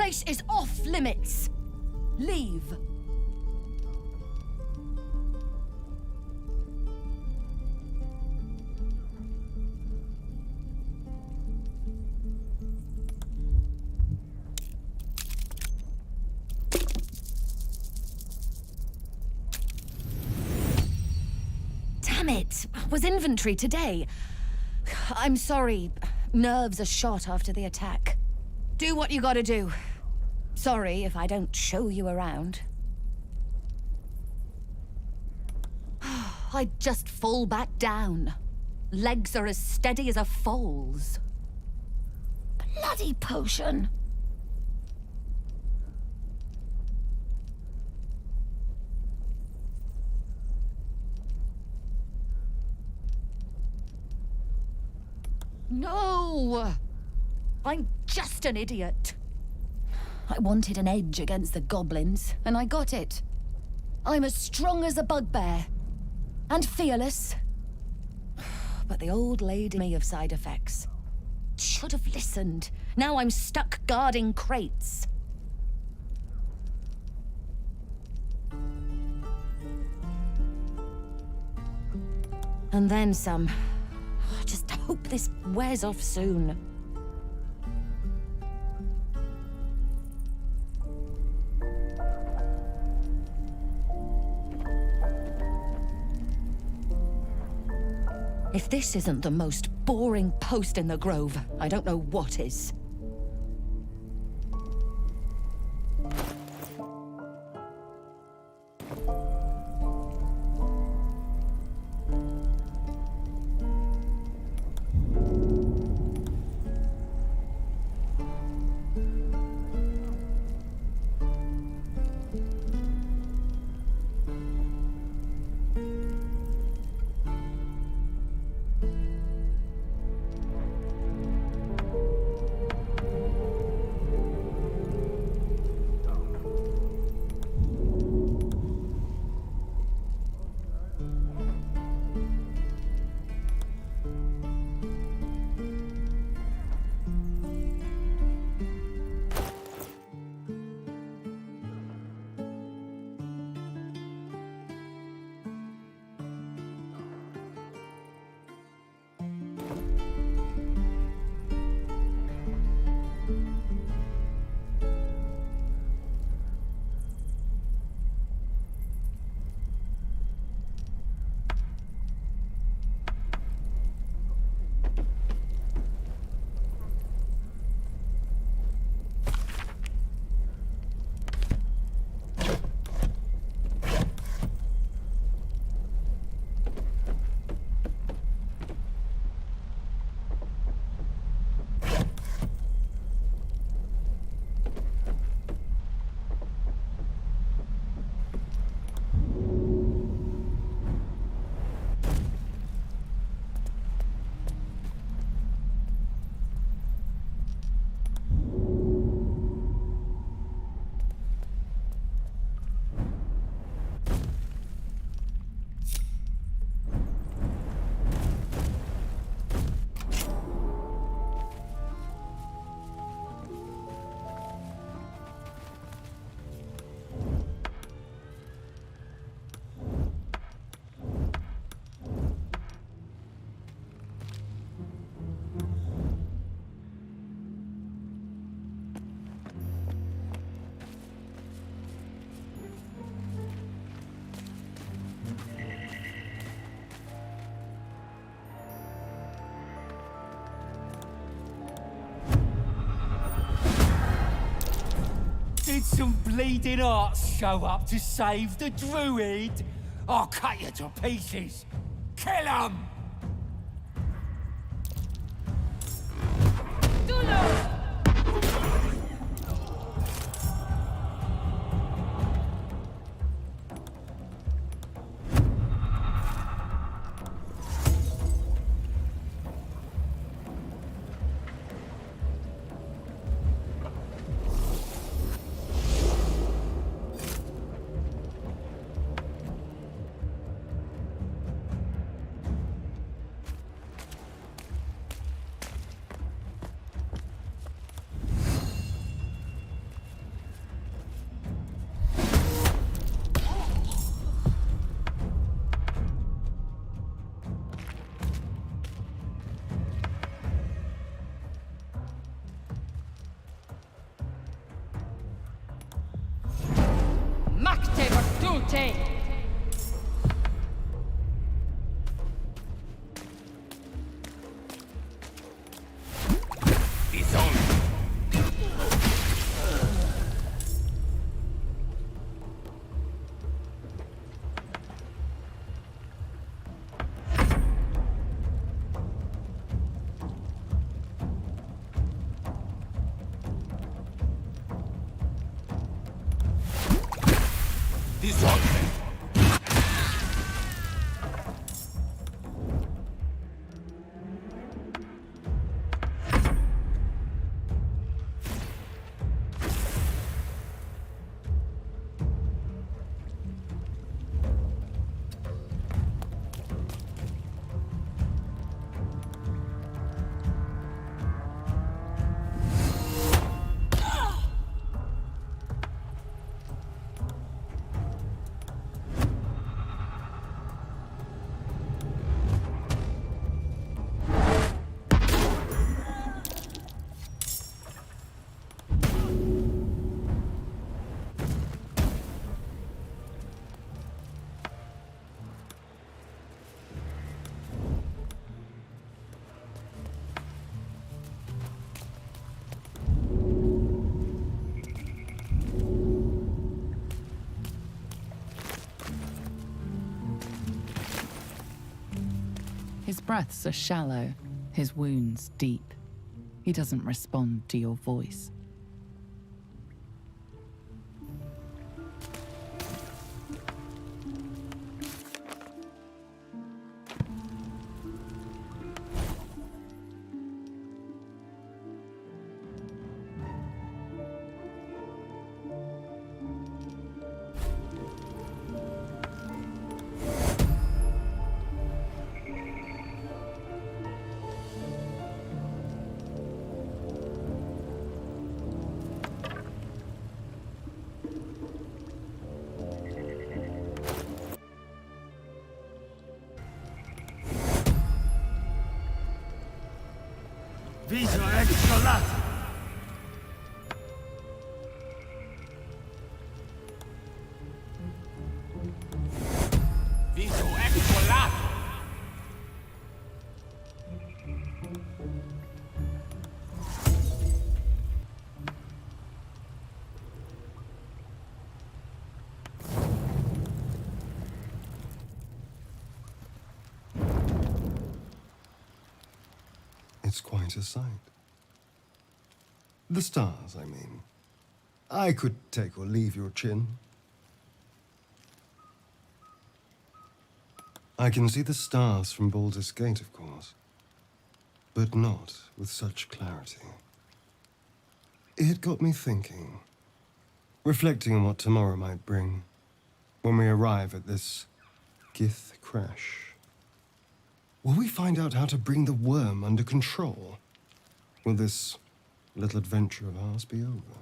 place is off limits. Leave. Damn it! Was inventory today. I'm sorry. Nerves are shot after the attack. Do what you gotta do. Sorry if I don't show you around. I'd just fall back down. Legs are as steady as a foal's. Bloody potion. No! I'm just an idiot. I wanted an edge against the goblins, and I got it. I'm as strong as a bugbear. And fearless. But the old lady me of side effects. Should have listened. Now I'm stuck guarding crates. And then some. I just hope this wears off soon. If this isn't the most boring post in the Grove, I don't know what is. Did some bleeding arts show up to save the druid? I'll cut you to pieces. Kill 'em! party! It's on. This one. His breaths are shallow, his wounds deep. He doesn't respond to your voice. Viso excolat. Viso excolat. It's quite a sight. The stars, I mean. I could take or leave your chin. I can see the stars from Baldur's Gate, of course, but not with such clarity. It got me thinking, reflecting on what tomorrow might bring when we arrive at this Gith crash. Will we find out how to bring the worm under control? Will this little adventure of ours be over?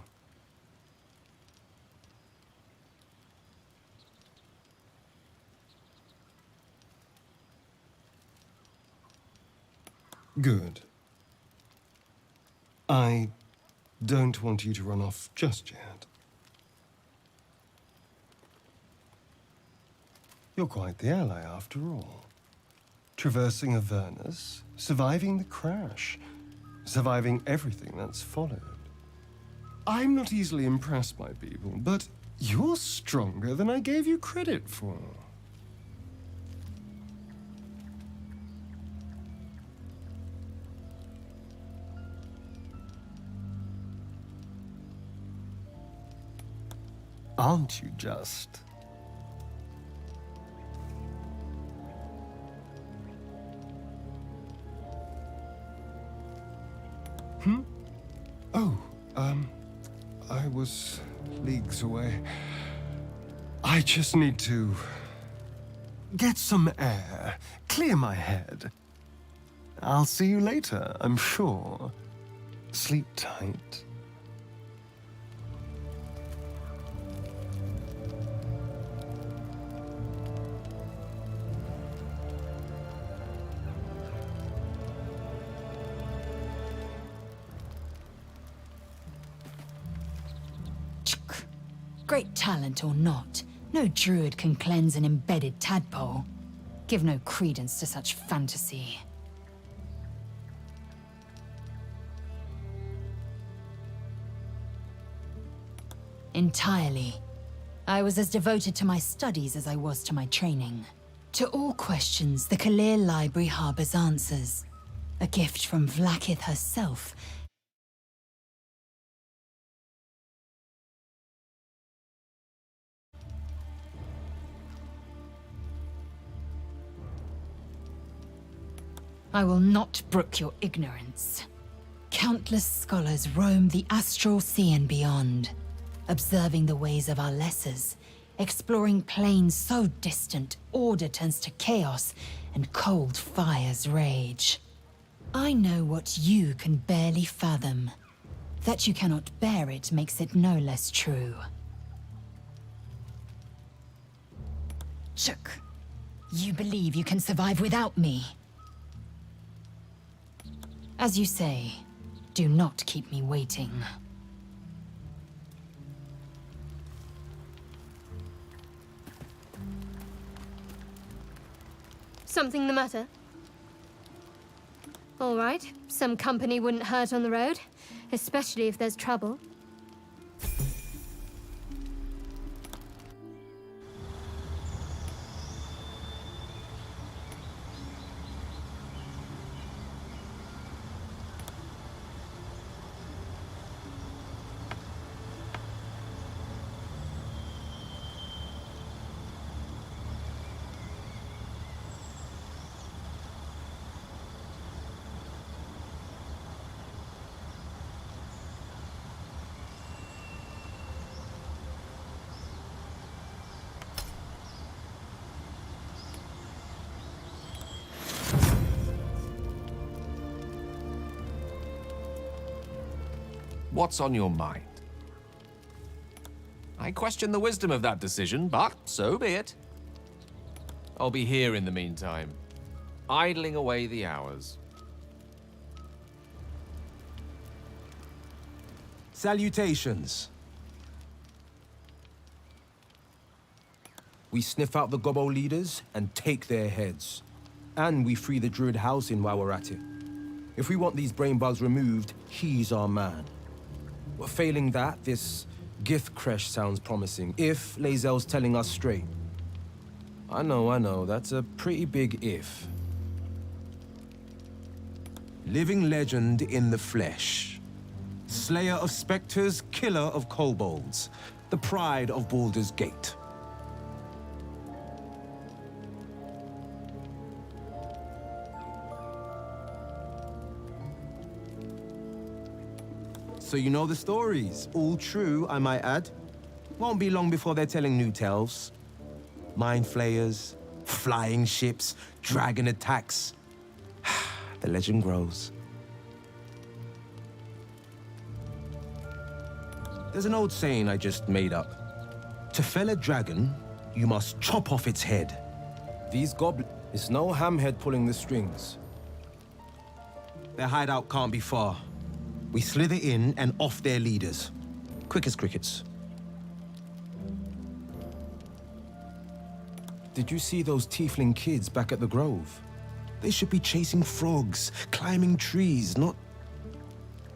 Good. I don't want you to run off just yet. You're quite the ally, after all. Traversing Avernus, surviving the crash, surviving everything that's followed. I'm not easily impressed by people, but you're stronger than I gave you credit for. Aren't you just? Oh, I was leagues away. I just need to get some air, clear my head. I'll see you later, I'm sure. Sleep tight. Great talent or not, No druid can cleanse an embedded tadpole. Give no credence to such fantasy. Entirely. I was as devoted to my studies as I was to my training. To all questions, the Kalir Library harbors answers. A gift from Vlaakith herself. I will not brook your ignorance. Countless scholars roam the astral sea and beyond, observing the ways of our lessers, exploring planes so distant, order turns to chaos, and cold fires rage. I know what you can barely fathom. That you cannot bear it makes it no less true. Shook, you believe you can survive without me? As you say, do not keep me waiting. Something the matter? All right, some company wouldn't hurt on the road, especially if there's trouble. What's on your mind? I question the wisdom of that decision, but so be it. I'll be here in the meantime, idling away the hours. Salutations. We sniff out the Gobbo leaders and take their heads. And we free the Druid housing while we're at it. If we want these brain bugs removed, he's our man. But failing that, this Gith Kresh sounds promising, if Lae'zel's telling us straight. I know, that's a pretty big if. Living legend in the flesh. Slayer of specters, killer of kobolds. The pride of Baldur's Gate. So you know the stories. All true, I might add. Won't be long before they're telling new tales. Mind flayers, flying ships, dragon attacks. The legend grows. There's an old saying I just made up. To fell a dragon, you must chop off its head. These goblins... It's no hamhead pulling the strings. Their hideout can't be far. We slither in and off their leaders. Quick as crickets. Did you see those tiefling kids back at the Grove? They should be chasing frogs, climbing trees, not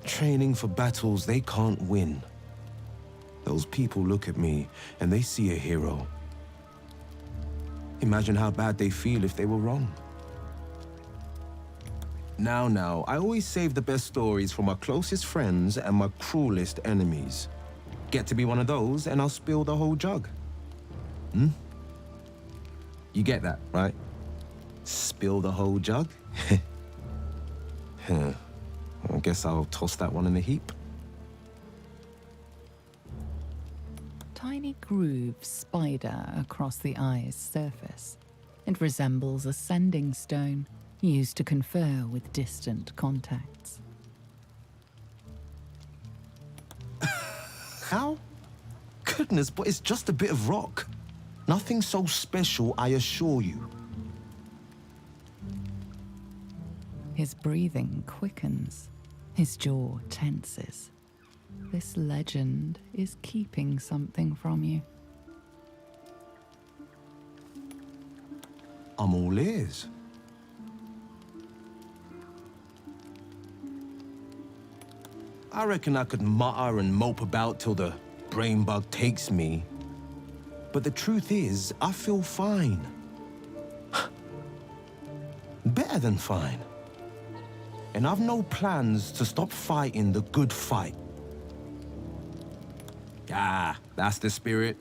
training for battles they can't win. Those people look at me and they see a hero. Imagine how bad they feel if they were wrong. Now, I always save the best stories for my closest friends and my cruelest enemies. Get to be one of those, and I'll spill the whole jug. Hmm? You get that, right? Spill the whole jug? I guess I'll toss that one in the heap. Tiny grooves spider across the eye's surface. It resembles a sending stone, used to confer with distant contacts. How? Goodness, but it's just a bit of rock. Nothing so special, I assure you. His breathing quickens. His jaw tenses. This legend is keeping something from you. I'm all ears. I reckon I could mutter and mope about till the brain bug takes me. But the truth is, I feel fine. Better than fine. And I've no plans to stop fighting the good fight. Ah, that's the spirit.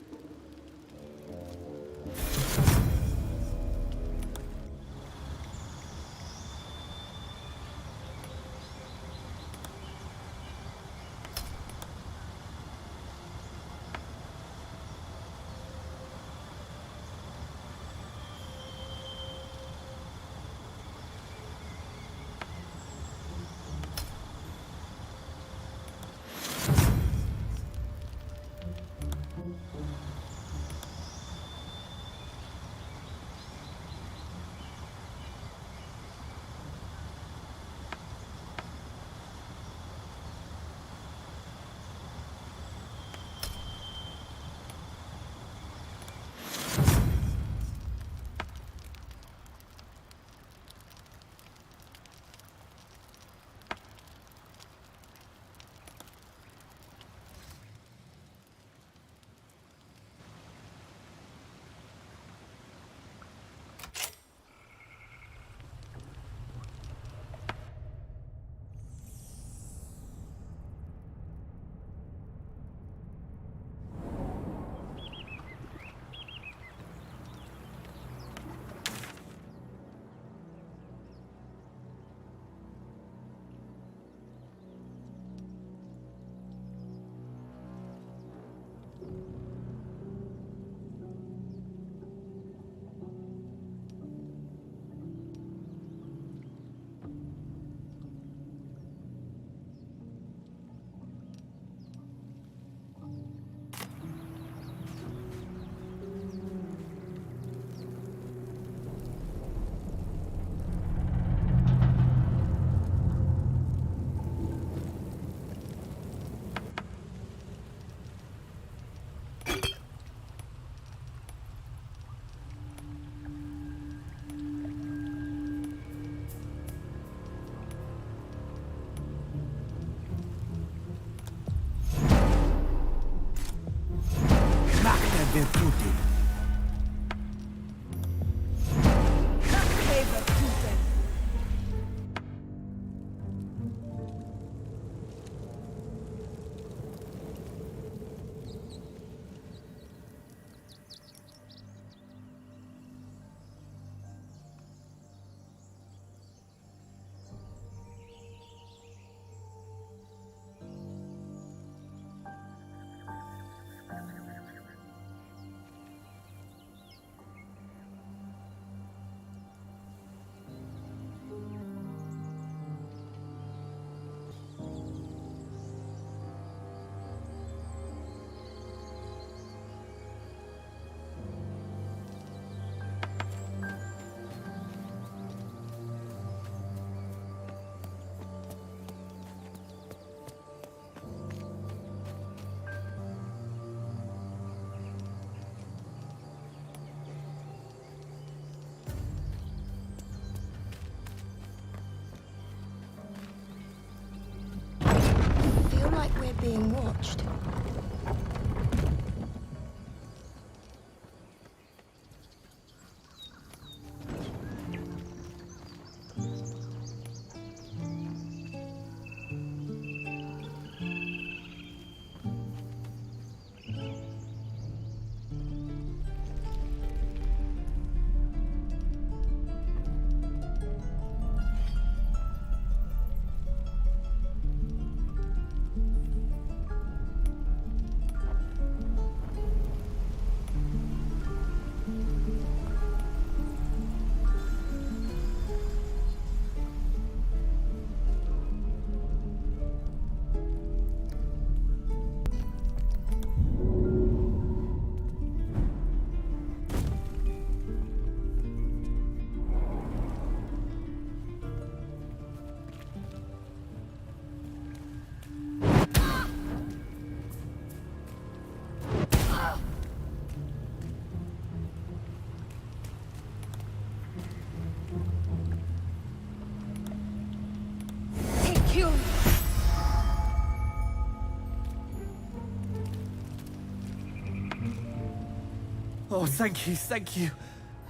Oh, thank you, thank you.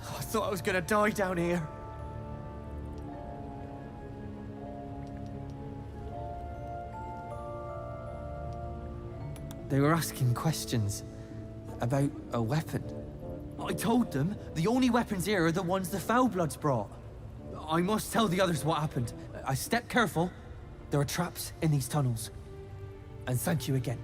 I thought I was gonna die down here. They were asking questions about a weapon. I told them the only weapons here are the ones the Foulbloods brought. I must tell the others what happened. I stepped careful. There are traps in these tunnels. And thank you again.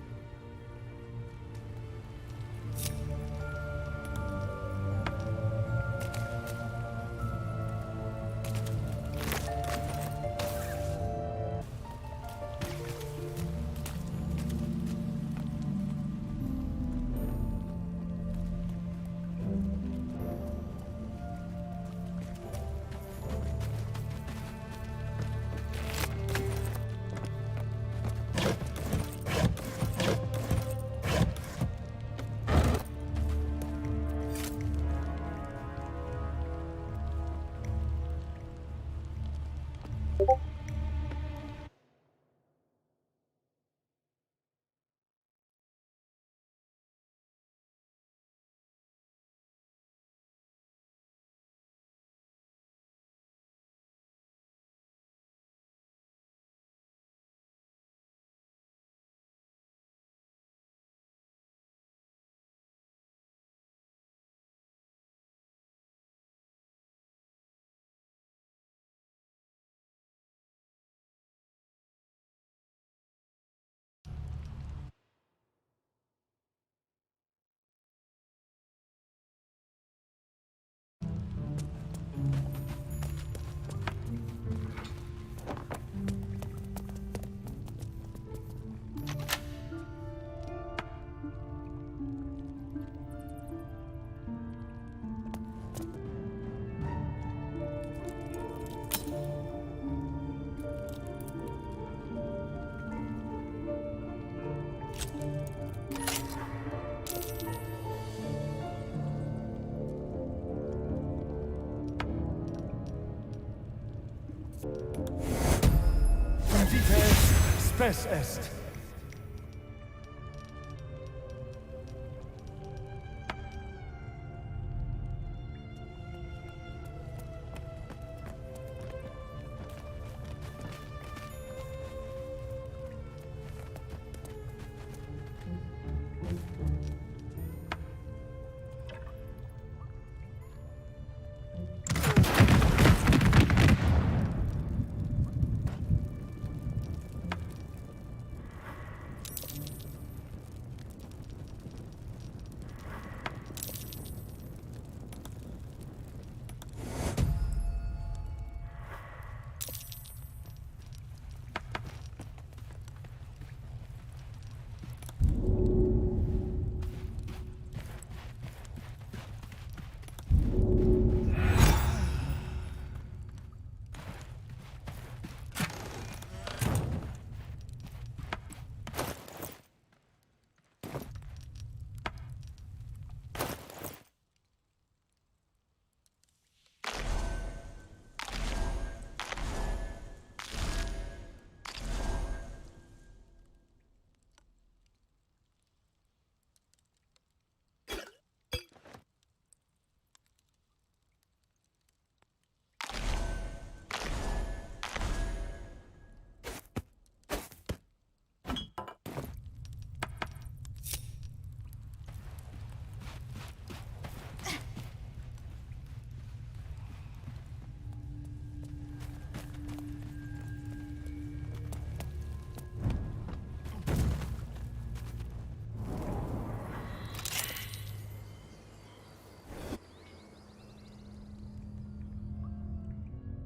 Spes est.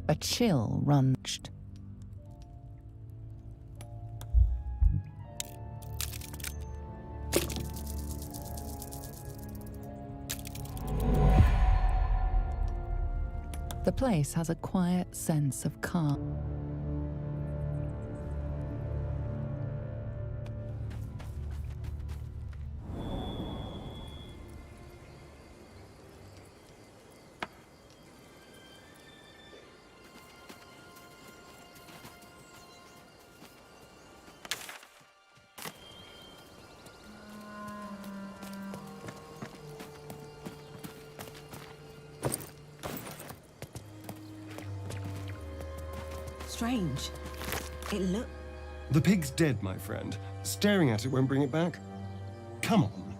A chill runched. The place has a quiet sense of calm. strange. It looked... The pig's dead, my friend. Staring at it won't bring it back. Come on.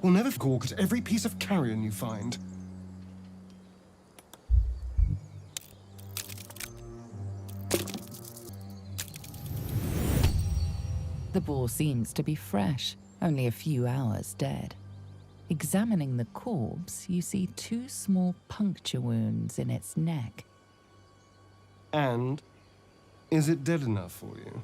We'll never cork at every piece of carrion you find. The boar seems to be fresh, only a few hours dead. Examining the corpse, you see 2 small puncture wounds in its neck. And is it dead enough for you?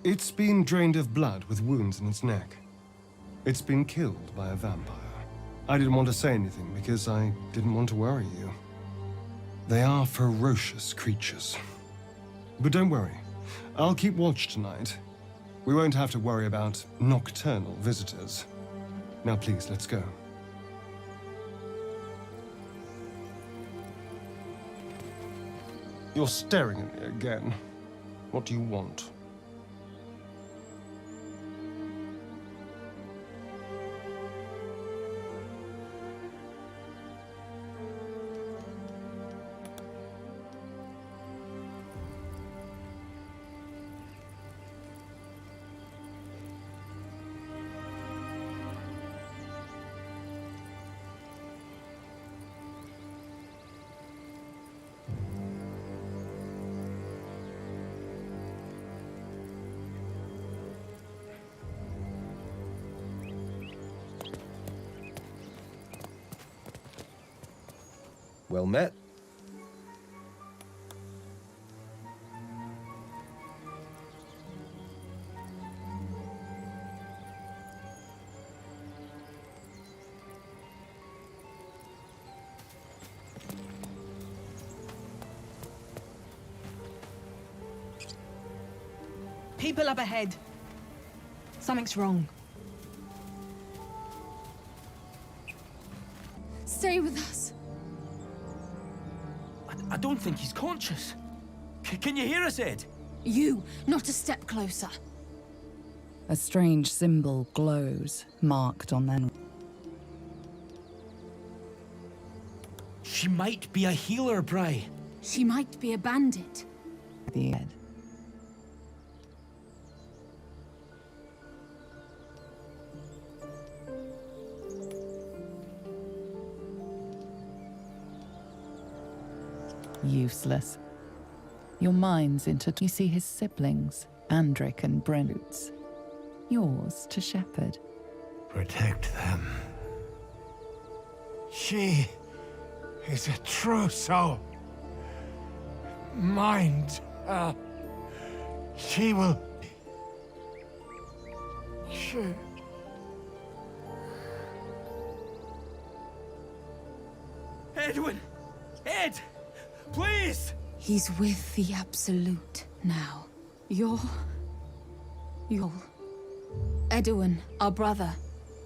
It's been drained of blood with wounds in its neck. It's been killed by a vampire. I didn't want to say anything because I didn't want to worry you. They are ferocious creatures. But don't worry. I'll keep watch tonight. We won't have to worry about nocturnal visitors. Now please, let's go. You're staring at me again. What do you want? Well met. People up ahead. Something's wrong. Stay with us. I don't think he's conscious. Can you hear us, Ed? You, not a step closer. A strange symbol glows, marked on their... She might be a healer, Bry. She might be a bandit. the head. Useless. Your mind's into... You see his siblings, Andric and Brennoots. Yours to shepherd. Protect them. She is a true soul. Mind her. She will... She... Edwin! Ed! Please! He's with the Absolute now. You're... Edwin, our brother.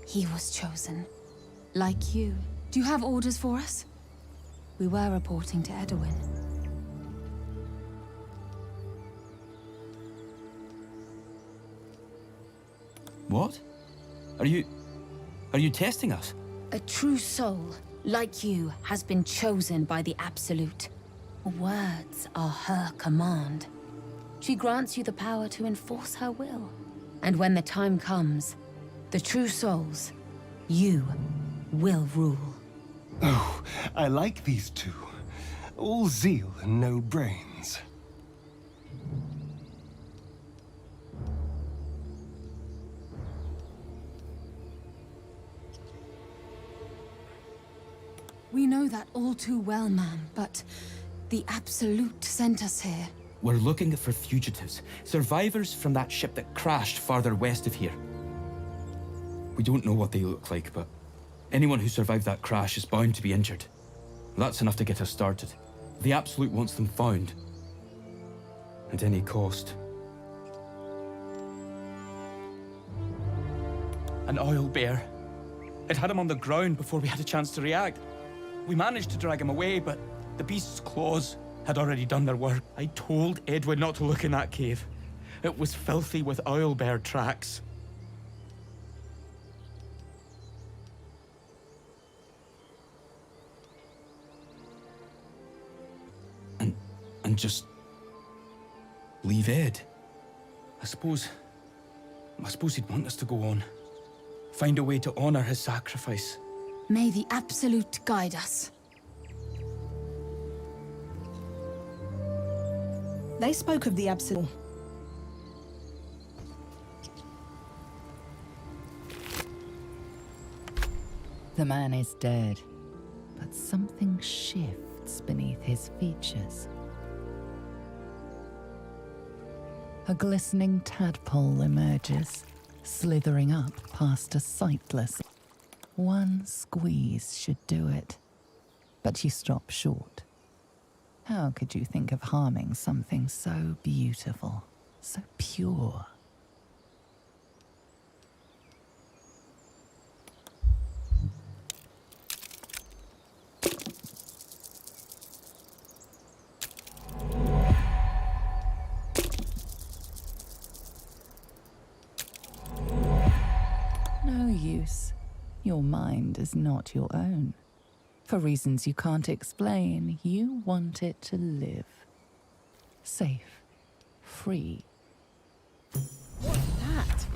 He was chosen. Like you. Do you have orders for us? We were reporting to Edwin. What? Are you testing us? A true soul, like you, has been chosen by the Absolute. Words are her command. She grants you the power to enforce her will. And when the time comes, the true souls, you, will rule. Oh, I like these two. All zeal and no brains. We know that all too well, ma'am, but the Absolute sent us here. We're looking for fugitives, survivors from that ship that crashed farther west of here. We don't know what they look like, but anyone who survived that crash is bound to be injured. That's enough to get us started. The Absolute wants them found. At any cost. An oil bear. It had him on the ground before we had a chance to react. We managed to drag him away, but the beast's claws had already done their work. I told Edwin not to look in that cave. It was filthy with owlbear tracks. And just leave Ed. I suppose he'd want us to go on. Find a way to honor his sacrifice. May the Absolute guide us. They spoke of the Absolute. The man is dead, but something shifts beneath his features. A glistening tadpole emerges, slithering up past a sightless. One squeeze should do it, but you stop short. How could you think of harming something so beautiful, so pure? No use. Your mind is not your own. For reasons you can't explain, you want it to live. Safe. Free. What's that?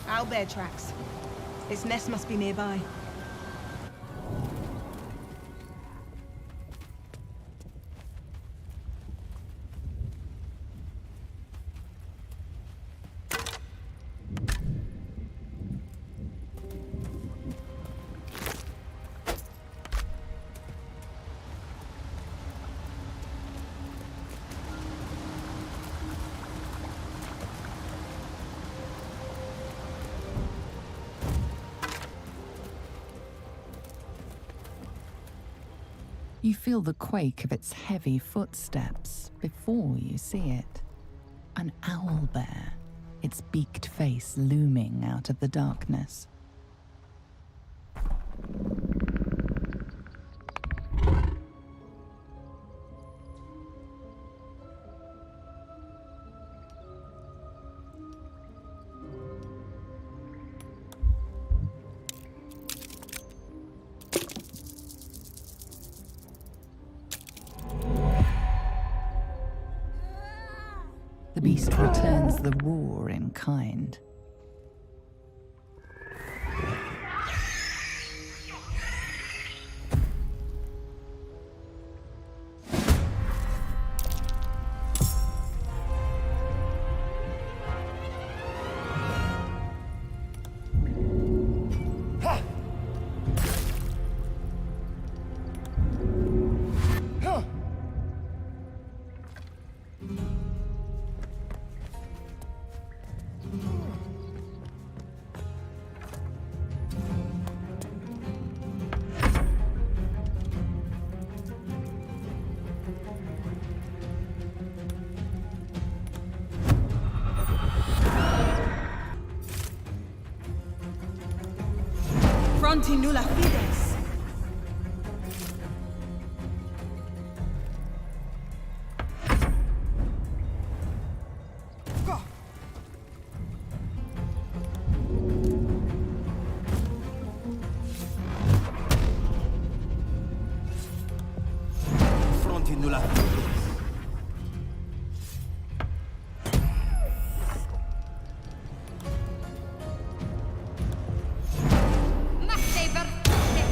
Owlbear tracks. Its nest must be nearby. You feel the quake of its heavy footsteps before you see it. An owlbear, its beaked face looming out of the darkness. The beast returns the roar in kind. Fronti nulla fides. Fronti nulla fides. Machte verte.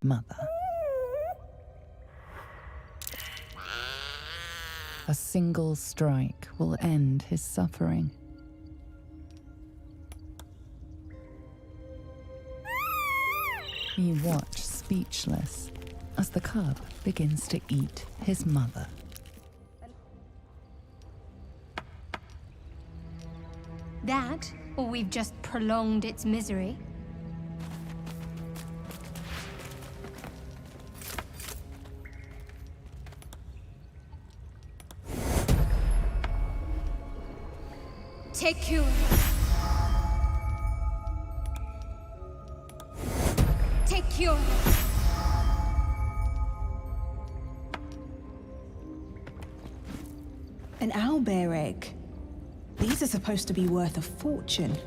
mother. A single strike will end his suffering. You watch speechless as the cub begins to eat his mother. That, or we've just prolonged its misery. Take cure. Take cure. An owlbear egg. These are supposed to be worth a fortune.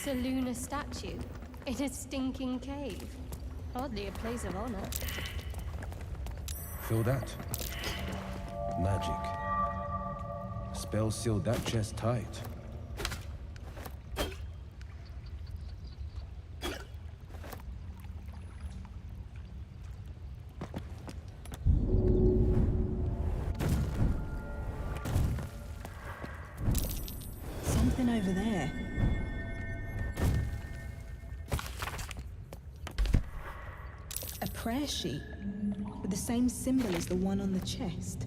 Seluna statue in a stinking cave. Hardly a place of honor. Feel that? Magic. Spell sealed that chest tight. Something over there. A prayer sheet with the same symbol as the one on the chest.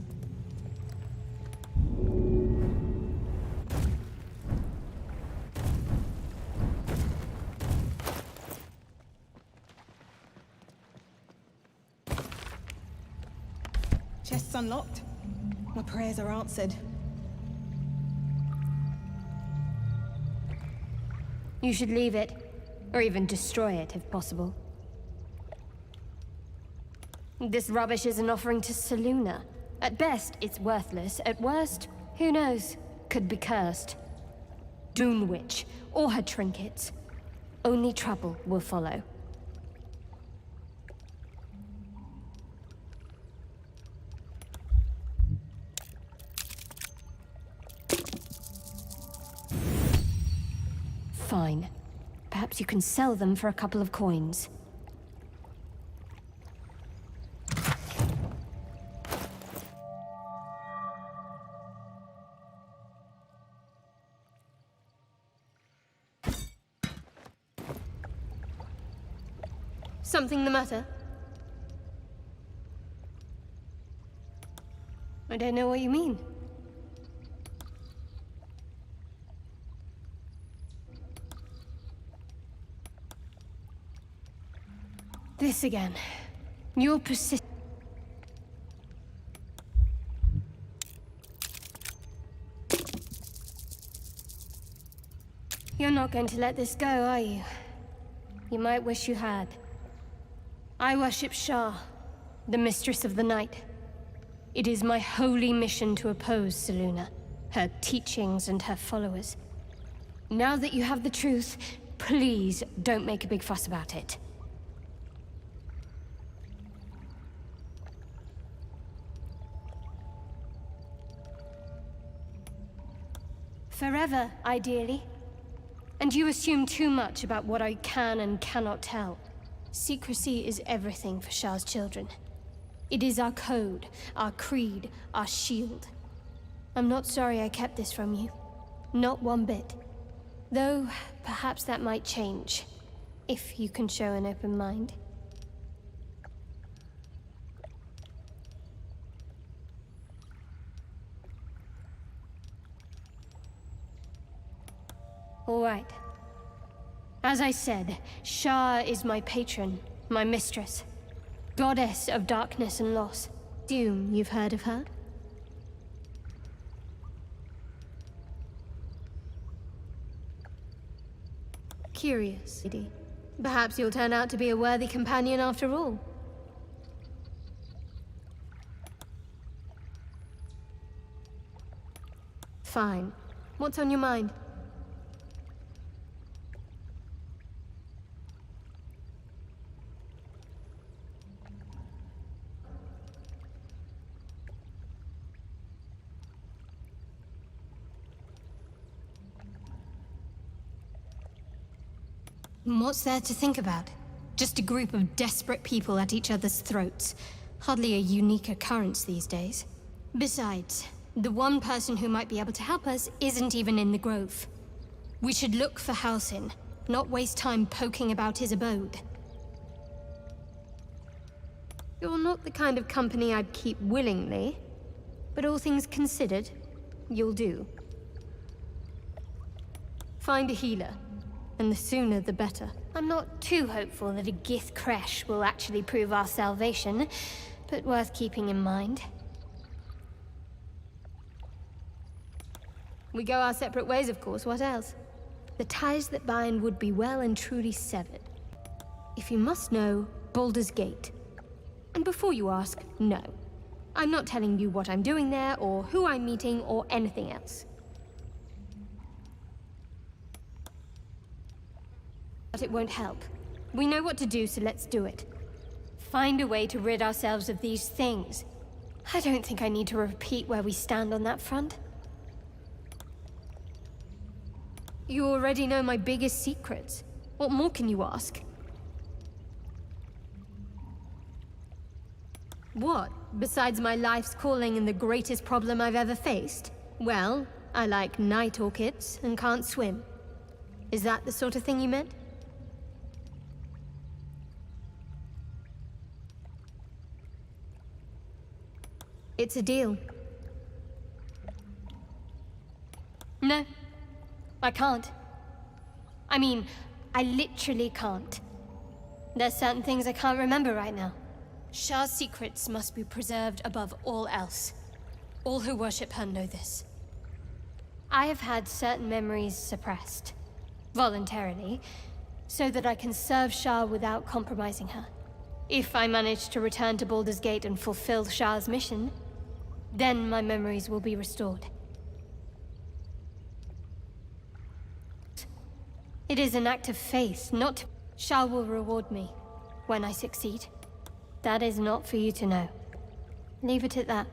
Chest's unlocked. My prayers are answered. You should leave it, or even destroy it if possible. This rubbish is an offering to Seluna. At best, it's worthless. At worst, who knows? Could be cursed. Dune Witch, or her trinkets. Only trouble will follow. Fine. Perhaps you can sell them for a couple of coins. Something the matter? I don't know what you mean. This again. You're persistent. You're not going to let this go, are you? You might wish you had. I worship Shah, the Mistress of the Night. It is my holy mission to oppose Seluna, her teachings and her followers. Now that you have the truth, please don't make a big fuss about it. Forever, ideally. And you assume too much about what I can and cannot tell. Secrecy is everything for Shah's children. It is our code, our creed, our shield. I'm not sorry I kept this from you. Not one bit. Though, perhaps that might change, if you can show an open mind. All right. As I said, Shah is my patron, my mistress. Goddess of darkness and loss. Assume you've heard of her? Curious, lady. Perhaps you'll turn out to be a worthy companion after all. Fine. What's on your mind? What's there to think about? Just a group of desperate people at each other's throats. Hardly a unique occurrence these days. Besides, the one person who might be able to help us isn't even in the grove. We should look for Halsin, not waste time poking about his abode. You're not the kind of company I'd keep willingly, but all things considered, you'll do. Find a healer, and the sooner the better. I'm not too hopeful that a Gith Kresh will actually prove our salvation, but worth keeping in mind. We go our separate ways, of course, what else? The ties that bind would be well and truly severed. If you must know, Baldur's Gate. And before you ask, no. I'm not telling you what I'm doing there, or who I'm meeting, or anything else. But it won't help. We know what to do, so let's do it. Find a way to rid ourselves of these things. I don't think I need to repeat where we stand on that front. You already know my biggest secrets. What more can you ask? What? Besides my life's calling and the greatest problem I've ever faced? Well, I like night orchids and can't swim. Is that the sort of thing you meant? It's a deal. No, I can't. I mean, I literally can't. There's certain things I can't remember right now. Shah's secrets must be preserved above all else. All who worship her know this. I have had certain memories suppressed, voluntarily, so that I can serve Shah without compromising her. If I manage to return to Baldur's Gate and fulfill Shah's mission, then my memories will be restored. It is an act of faith, not... Shah will reward me when I succeed. That is not for you to know. Leave it at that.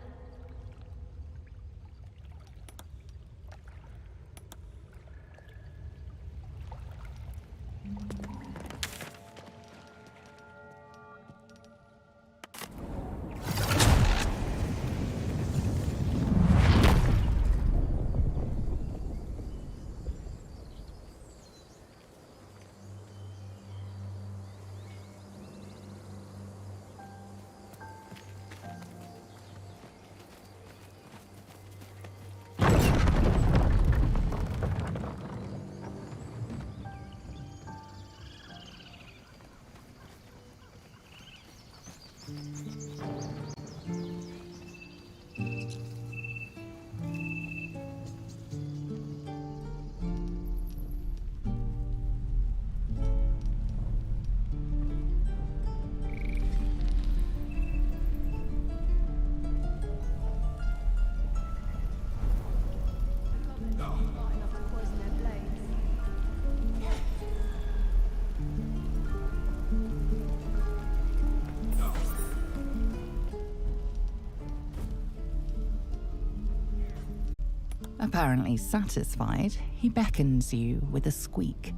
Apparently satisfied, he beckons you with a squeak.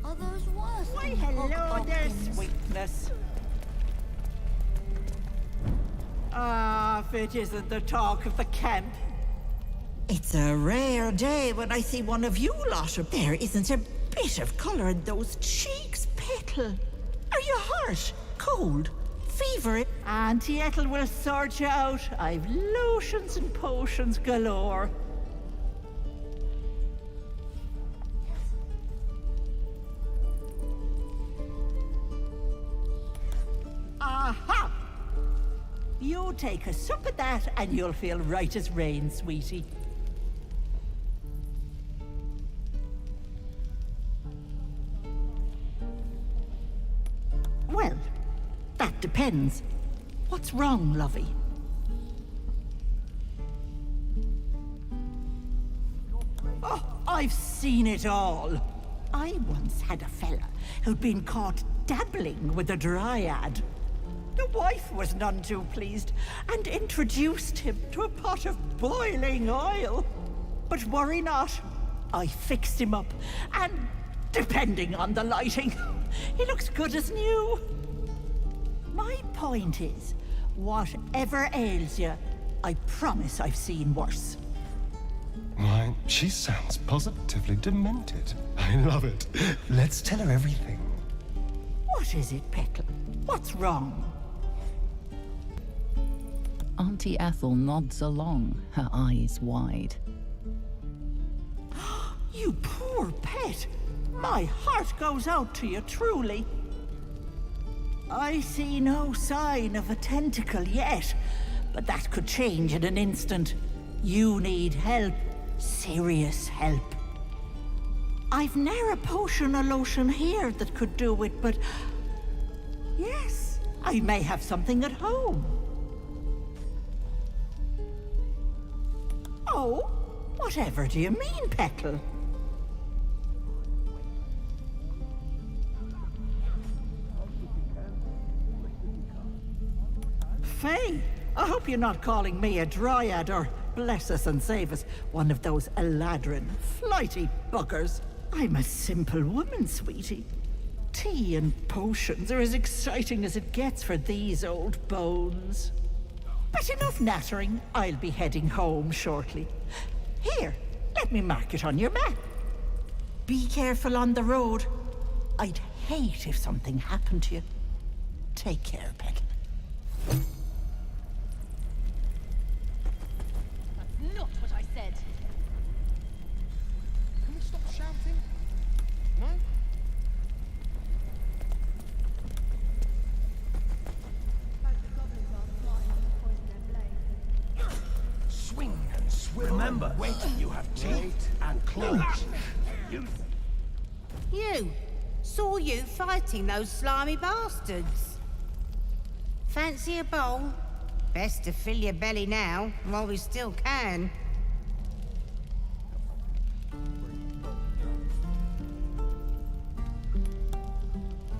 Are those worse? Why, hello there, sweetness. Ah, if it isn't the talk of the camp. It's a rare day when I see one of you lot up there. Isn't a bit of colour in those cheeks, Petal. Are you hurt? Cold? Fever? Auntie Ethel will sort you out. I've lotions and potions galore. You take a sup of that and you'll feel right as rain, sweetie. Well, that depends. What's wrong, lovey? Oh, I've seen it all. I once had a fella who'd been caught dabbling with a dryad. The wife was none too pleased and introduced him to a pot of boiling oil. But worry not, I fixed him up, and depending on the lighting, he looks good as new. My point is, whatever ails you, I promise I've seen worse. Why, she sounds positively demented. I love it. Let's tell her everything. What is it, Petal? What's wrong? Auntie Ethel nods along, her eyes wide. You poor pet! My heart goes out to you, truly. I see no sign of a tentacle yet, but that could change in an instant. You need help. Serious help. I've ne'er a potion or lotion here that could do it, but... yes, I may have something at home. Oh, whatever do you mean, Petal? Faye, I hope you're not calling me a dryad or, bless us and save us, one of those Eladrin, flighty buggers. I'm a simple woman, sweetie. Tea and potions are as exciting as it gets for these old bones. But enough nattering. I'll be heading home shortly. Here, let me mark it on your map. Be careful on the road. I'd hate if something happened to you. Take care, Petal. That's not what I said. Can we stop shouting? No? Swing and swivel. Remember, wait, you have teeth and claws. You! Saw you fighting those slimy bastards. Fancy a bowl? Best to fill your belly now, while we still can.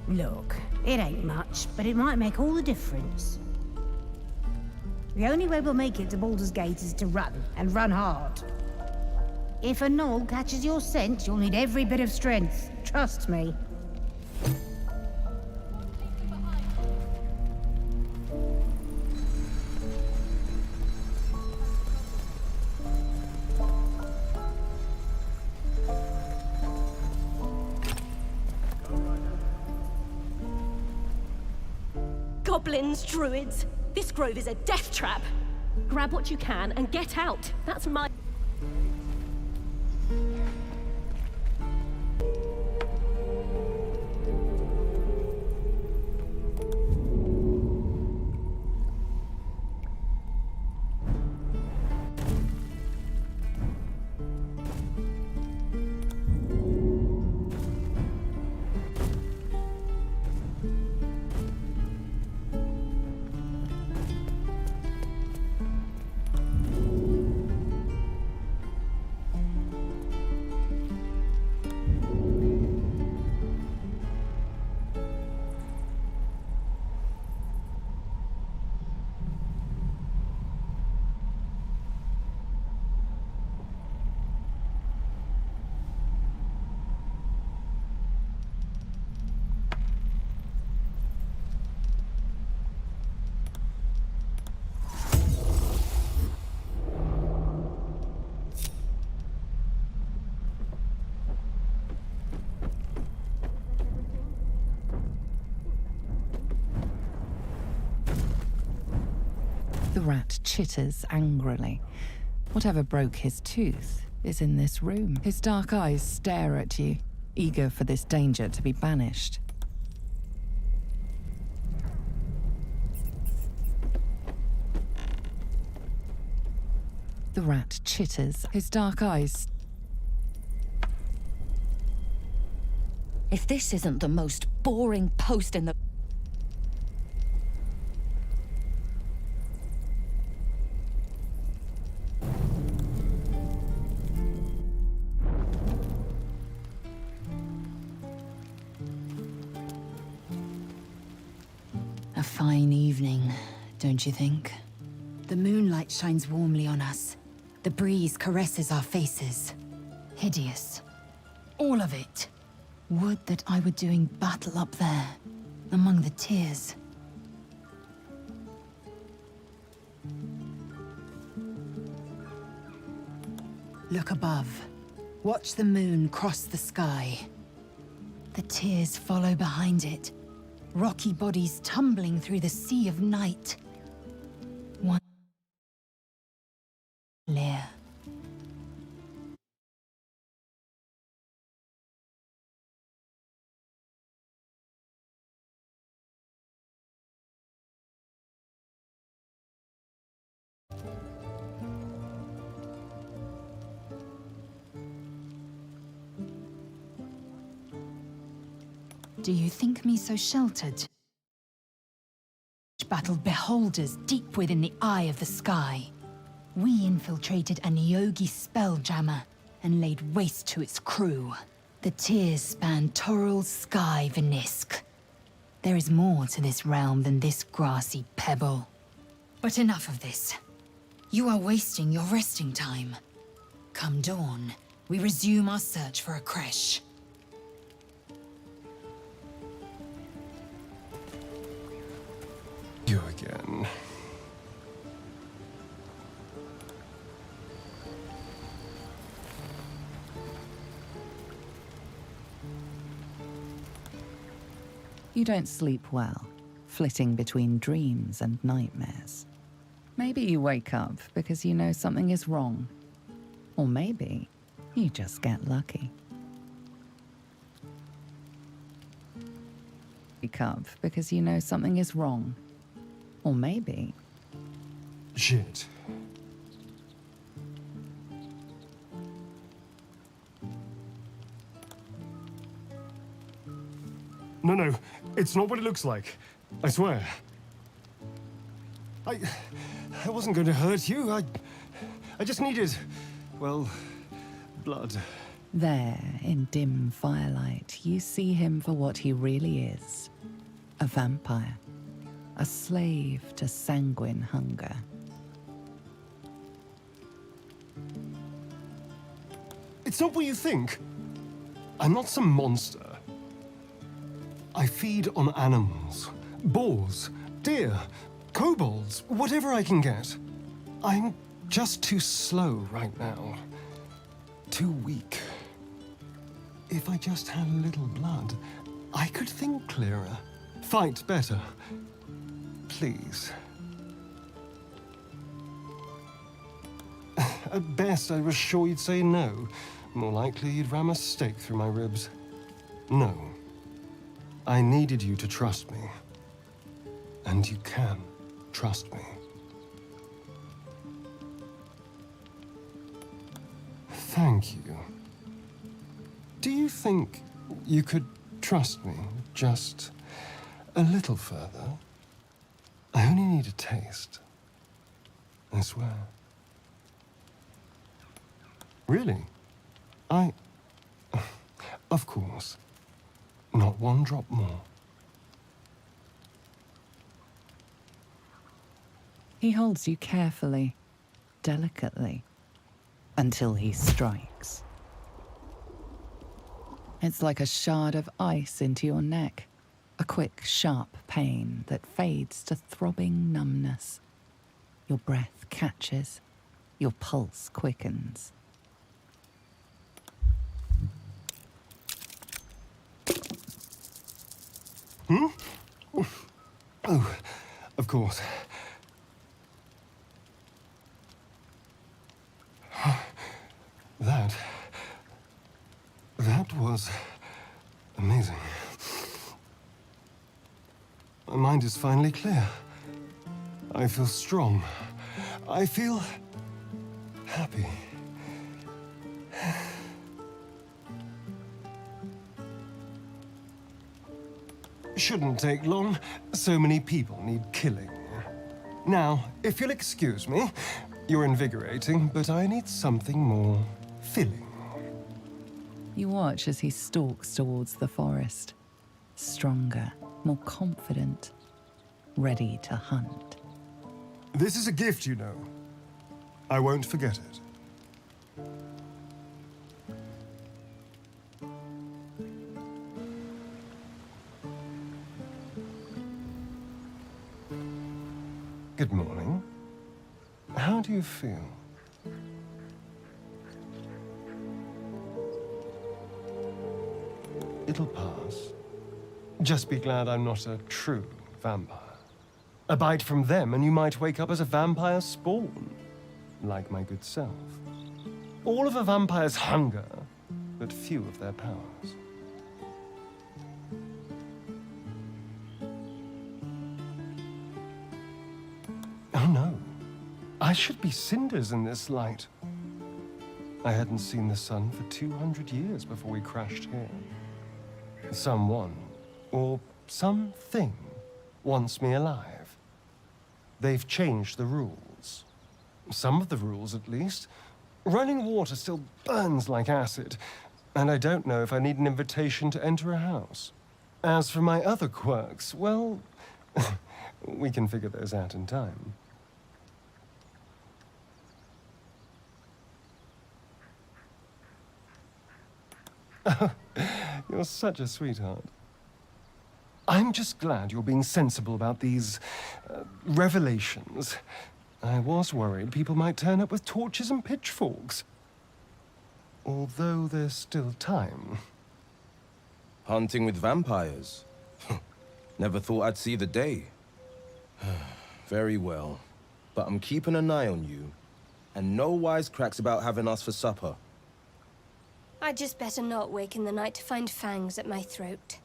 Look, it ain't much, but it might make all the difference. The only way we'll make it to Baldur's Gate is to run, and run hard. If a gnoll catches your scent, you'll need every bit of strength. Trust me. Goblins, druids. This grove is a death trap. Grab what you can and get out. That's my... The rat chitters angrily. Whatever broke his tooth is in this room. His dark eyes stare at you, eager for this danger to be banished. The rat chitters, his dark eyes. If this isn't the most boring post in the... A fine evening, don't you think? The moonlight shines warmly on us. The breeze caresses our faces. Hideous. All of it. Would that I were doing battle up there, among the tears. Look above. Watch the moon cross the sky. The tears follow behind it. Rocky bodies tumbling through the sea of night. One lair. Do you think me so sheltered? Battled beholders deep within the eye of the sky. We infiltrated a Nyogi spelljammer and laid waste to its crew. The tears span Toral's sky, Venisk. There is more to this realm than this grassy pebble. But enough of this. You are wasting your resting time. Come dawn, we resume our search for a creche. You again. You don't sleep well, flitting between dreams and nightmares. Maybe you wake up because you know something is wrong. Or maybe you just get lucky. Wake up because you know something is wrong. Or maybe... Shit. No, it's not what it looks like. I swear. I wasn't going to hurt you. I just needed, well, blood. There, in dim firelight, you see him for what he really is. A vampire. A slave to sanguine hunger. It's not what you think. I'm not some monster. I feed on animals. Boars, deer, kobolds, whatever I can get. I'm just too slow right now. Too weak. If I just had a little blood, I could think clearer, fight better. Please. At best, I was sure you'd say no. More likely, you'd ram a stake through my ribs. No. I needed you to trust me. And you can trust me. Thank you. Do you think you could trust me just a little further? I only need a taste. I swear. Really? Of course. Not one drop more. He holds you carefully, delicately, until he strikes. It's like a shard of ice into your neck. A quick, sharp pain that fades to throbbing numbness. Your breath catches. Your pulse quickens. Oh, of course. That was amazing. My mind is finally clear. I feel strong. I feel happy. Shouldn't take long. So many people need killing. Now, if you'll excuse me, you're invigorating, but I need something more filling. You watch as he stalks towards the forest, stronger, more confident, ready to hunt. This is a gift, you know. I won't forget it. Good morning. How do you feel? It'll pass. Just be glad I'm not a true vampire. A bite from them and you might wake up as a vampire spawn, like my good self. All of a vampire's hunger, but few of their powers. Oh no, I should be cinders in this light. I hadn't seen the sun for 200 years before we crashed here. Someone, or something, wants me alive. They've changed the rules. Some of the rules, at least. Running water still burns like acid, and I don't know if I need an invitation to enter a house. As for my other quirks, well, we can figure those out in time. Oh, you're such a sweetheart. I'm just glad you're being sensible about these revelations. I was worried people might turn up with torches and pitchforks. Although there's still time. Hunting with vampires? Never thought I'd see the day. Very well. But I'm keeping an eye on you. And no wisecracks about having us for supper. I'd just better not wake in the night to find fangs at my throat.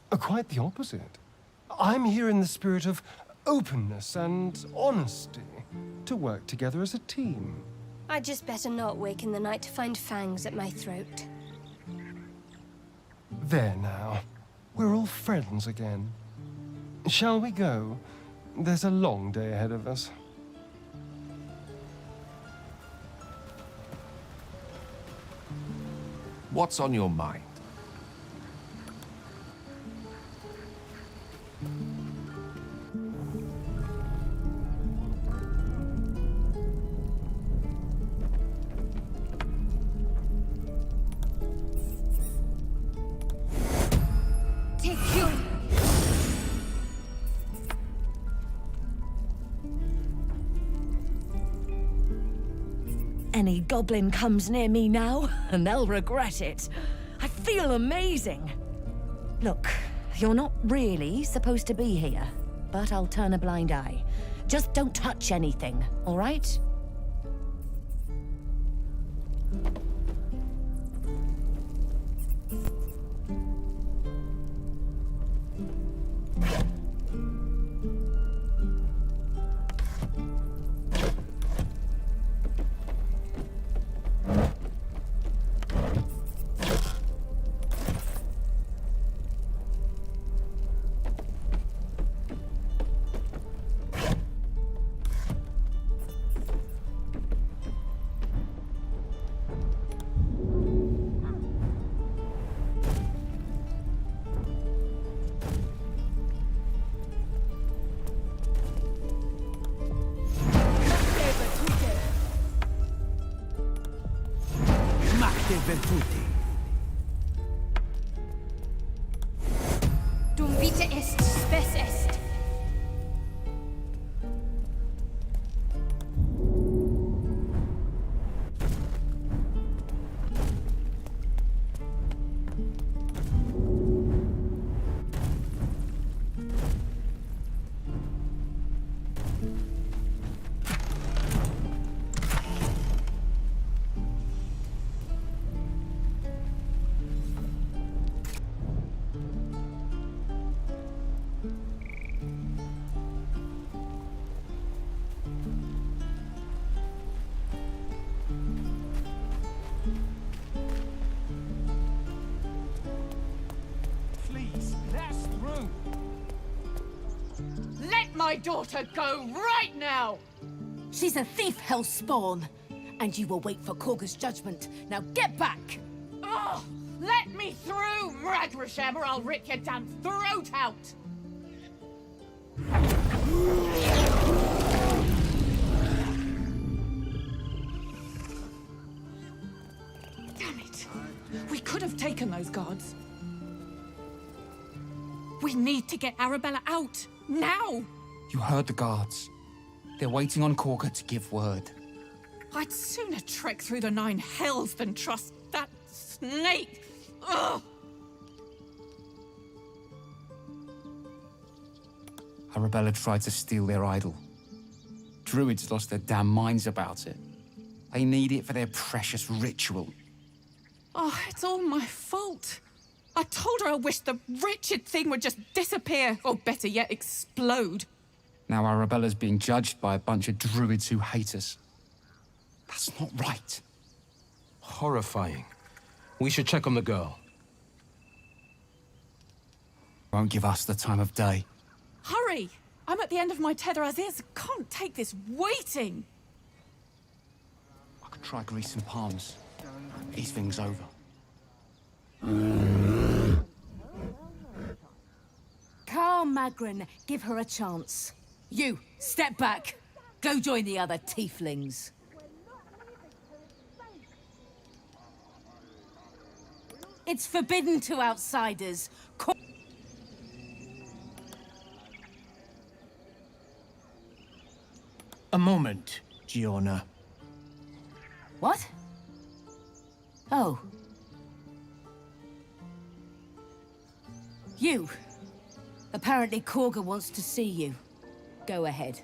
Quite the opposite. I'm here in the spirit of openness and honesty, to work together as a team. I'd just better not wake in the night to find fangs at my throat. There now. We're all friends again. Shall we go? There's a long day ahead of us. What's on your mind? Any goblin comes near me now, and they'll regret it. I feel amazing. Look, you're not really supposed to be here, but I'll turn a blind eye. Just don't touch anything, all right? Dum vita est, spes est. my daughter go right now! She's a thief, hellspawn. And you will wait for Korga's judgment. Now get back! Oh, let me through, Ragrasham, or I'll rip your damn throat out! Damn it! We could have taken those guards. We need to get Arabella out, now! You heard the guards. They're waiting on Korga to give word. I'd sooner trek through the 9 hells than trust that snake! Ugh! Arabella tried to steal their idol. Druids lost their damn minds about it. They need it for their precious ritual. Oh, it's all my fault. I told her I wished the wretched thing would just disappear, or better yet, explode. Now Arabella's being judged by a bunch of druids who hate us. That's not right. Horrifying. We should check on the girl. Won't give us the time of day. Hurry! I'm at the end of my tether as is. Can't take this waiting. I could try greasing palms. Ease things over. Calm, Magrin. Give her a chance. You, step back. Go join the other tieflings. It's forbidden to outsiders. A moment, Giona. What? Oh. You. Apparently Korga wants to see you. Go ahead.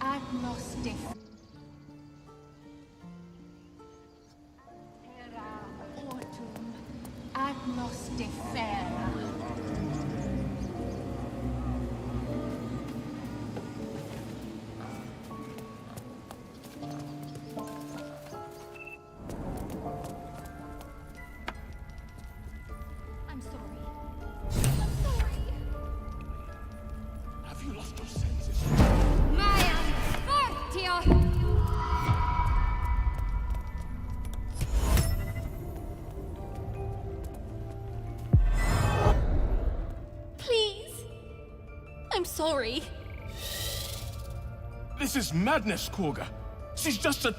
Agnostic. Agnostifera. I'm sorry. I'm sorry. Have you lost your senses? Maya, Fortio! Please. I'm sorry. This is madness, Korga. She's just a...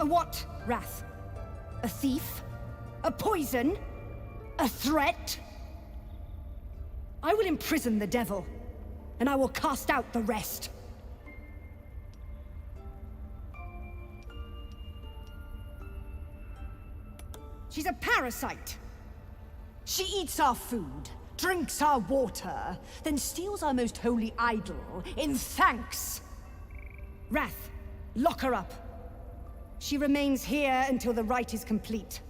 A what, Wrath? A thief? A poison? A threat? I will imprison the devil, and I will cast out the rest. She's a parasite. She eats our food, drinks our water, then steals our most holy idol in thanks. Wrath, lock her up. She remains here until the rite is complete.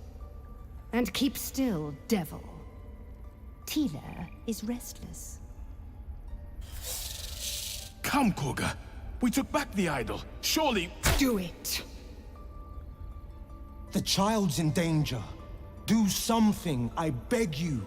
And keep still, devil. Tila is restless. Come, Korga. We took back the idol. Surely... Do it! The child's in danger. Do something, I beg you.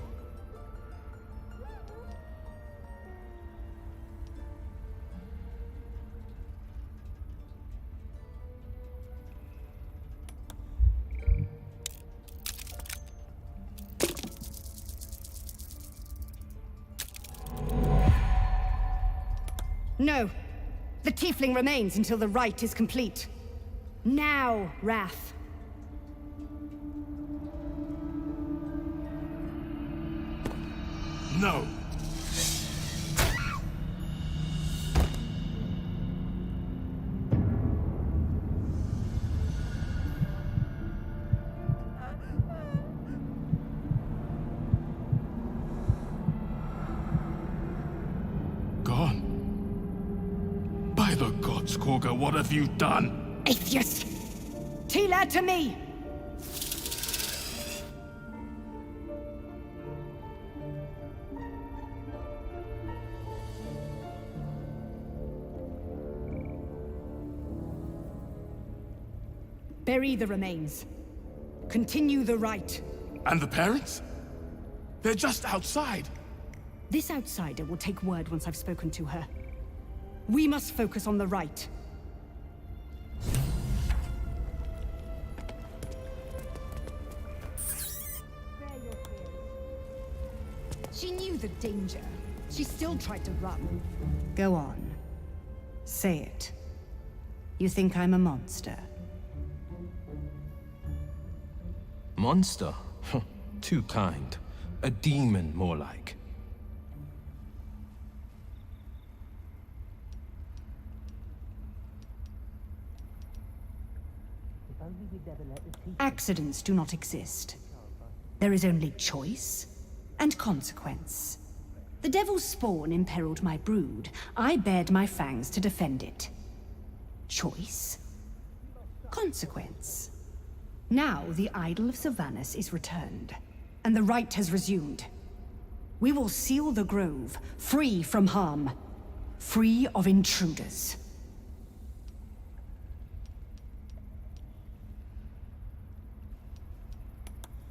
No. The tiefling remains until the rite is complete. Now, Wrath. No. Gone. By the gods, Korga, what have you done? Atheist! Tila, to me! Bury the remains. Continue the rite. And the parents? They're just outside. This outsider will take word once I've spoken to her. We must focus on the right. She knew the danger. She still tried to run. Go on. Say it. You think I'm a monster? Monster? Too kind. A demon, more like. Accidents do not exist. There is only choice and consequence. The devil's spawn imperiled my brood. I bared my fangs to defend it. Choice. Consequence. Now the idol of Sylvanas is returned, and the right has resumed. We will seal the grove, free from harm, free of intruders.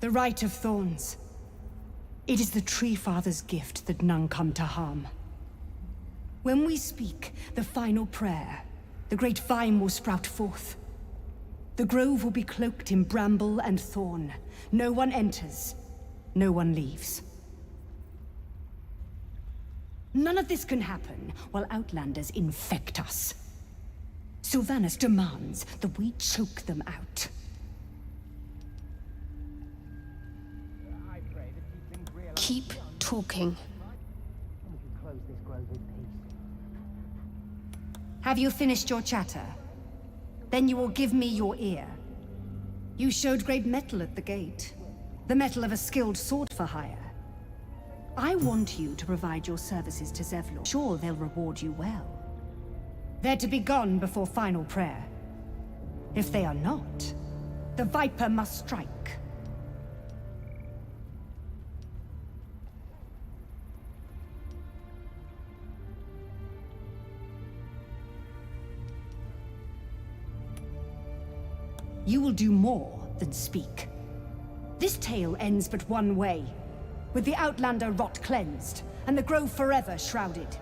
The right of thorns. It is the Tree Father's gift that none come to harm. When we speak the final prayer, the great vine will sprout forth. The grove will be cloaked in bramble and thorn. No one enters, no one leaves. None of this can happen while Outlanders infect us. Sylvanas demands that we choke them out. Keep talking. Have you finished your chatter? Then you will give me your ear. You showed great mettle at the gate. The mettle of a skilled sword for hire. I want you to provide your services to Zevlor. Sure, they'll reward you well. They're to be gone before final prayer. If they are not, the Viper must strike. You will do more than speak. This tale ends but one way, with the Outlander rot cleansed, and the grove forever shrouded.